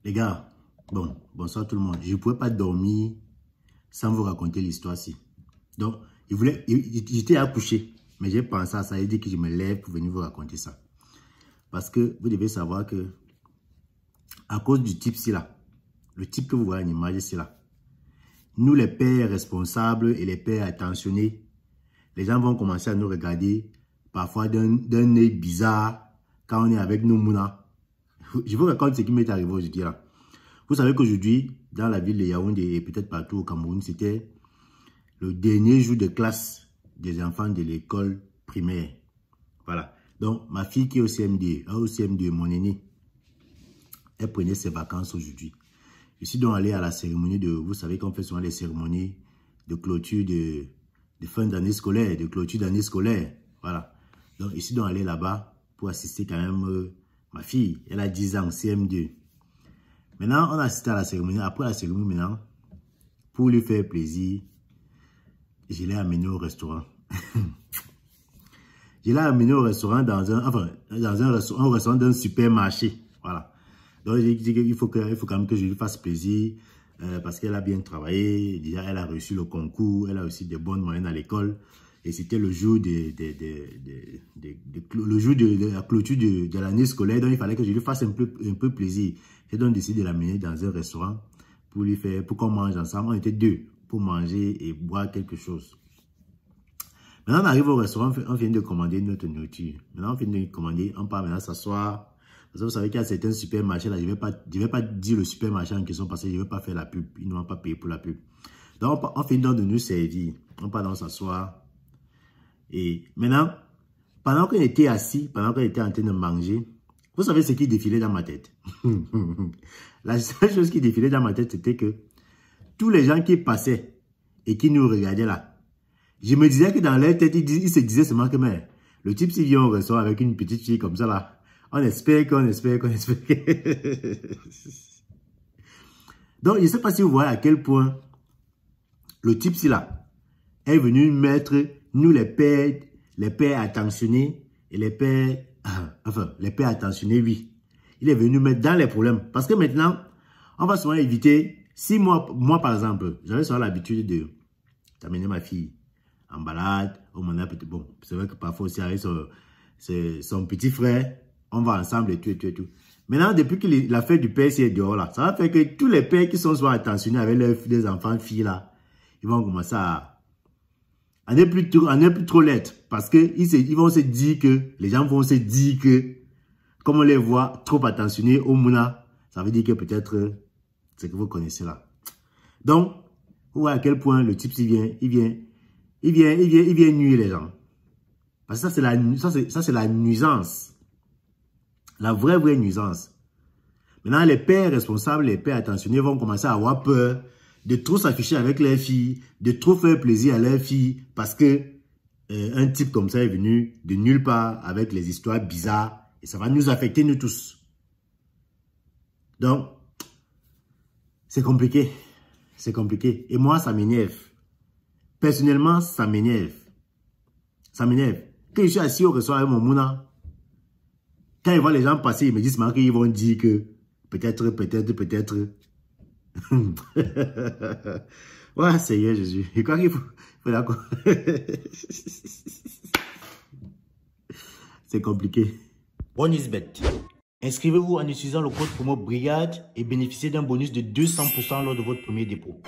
Les gars, bon, bonsoir tout le monde. Je ne pouvais pas dormir sans vous raconter l'histoire-ci. Donc, j'étais accouché, mais j'ai pensé à ça. Il dit que je me lève pour venir vous raconter ça. Parce que vous devez savoir que, à cause du type-ci là, le type que vous voyez en image ici là, nous les pères responsables et les pères attentionnés, les gens vont commencer à nous regarder parfois d'un œil bizarre quand on est avec nos mounas. Je vous raconte ce qui m'est arrivé aujourd'hui là. Vous savez qu'aujourd'hui, dans la ville de Yaoundé et peut-être partout au Cameroun, c'était le dernier jour de classe des enfants de l'école primaire. Voilà. Donc, ma fille qui est au CM2, mon aîné, elle prenait ses vacances aujourd'hui. Je suis donc allé à la cérémonie de, vous savez qu'on fait souvent les cérémonies de clôture de fin d'année scolaire, de clôture d'année scolaire. Voilà. Donc, je suis donc allé là-bas pour assister quand même ma fille. Elle a 10 ans, CM2. Maintenant, on a assisté à la cérémonie. Après la cérémonie, maintenant, pour lui faire plaisir, je l'ai amené au restaurant. Je l'ai amené au restaurant un restaurant d'un supermarché. Voilà. Donc, j'ai dit qu'il faut quand même que je lui fasse plaisir parce qu'elle a bien travaillé. Déjà, elle a reçu le concours. Elle a aussi des bonnes moyennes à l'école. Et c'était le jour de la clôture de l'année scolaire. Donc, il fallait que je lui fasse un peu plaisir. J'ai donc décidé de l'amener dans un restaurant pour qu'on mange ensemble. On était deux pour manger et boire quelque chose. Maintenant, on arrive au restaurant, on vient de commander notre nourriture. Maintenant, on vient de commander, on part maintenant s'asseoir. Parce que vous savez qu'il y a certains supermarchés là, je vais pas dire le supermarché en question parce que je ne vais pas faire la pub. Ils ne vont pas payer pour la pub. Donc, on finit donc de nous servir. On part donc s'asseoir. Et maintenant, pendant qu'on était assis, pendant qu'on était en train de manger, vous savez ce qui défilait dans ma tête. La seule chose qui défilait dans ma tête, c'était que tous les gens qui passaient et qui nous regardaient là, je me disais que dans leur tête, ils se disaient seulement que mais, le type s'il vient au restaurant avec une petite fille comme ça là, on espère. Donc, je ne sais pas si vous voyez à quel point le type ci là est venu mettre nous les pères attentionnés et les pères attentionnés, oui. Il est venu mettre dans les problèmes. Parce que maintenant, on va souvent éviter, si moi par exemple, j'avais souvent l'habitude d'amener ma fille en balade, bon, c'est vrai que parfois aussi avec son petit frère, on va ensemble et tout. Maintenant, depuis que la fête du père est dehors là, ça va faire que tous les pères qui sont souvent attentionnés avec leurs enfants, filles là, ils vont commencer à n'est plus trop lettre parce que ils vont se dire que, les gens vont se dire que, comme on les voit trop attentionnés au mouna, ça veut dire que peut-être, c'est que vous connaissez là. Donc, vous voyez à quel point le type, il vient nuire les gens. Parce que ça, c'est la nuisance. La vraie nuisance. Maintenant, les pères responsables, les pères attentionnés vont commencer à avoir peur de trop s'afficher avec leurs filles, de trop faire plaisir à leurs filles, parce que un type comme ça est venu de nulle part avec les histoires bizarres, et ça va nous affecter nous tous. Donc, c'est compliqué. C'est compliqué. Et moi, ça m'énerve. Personnellement, ça m'énerve. Ça m'énerve. Quand je suis assis au restaurant avec mon mouna, quand je vois les gens passer, ils me disent qu'ils vont dire que peut-être. Ouais, Seigneur Jésus. Et quoi qu'il faut d'accord. C'est compliqué. Bonusbet. Inscrivez-vous en utilisant le code promo BRIGADE et bénéficiez d'un bonus de 200% lors de votre premier dépôt.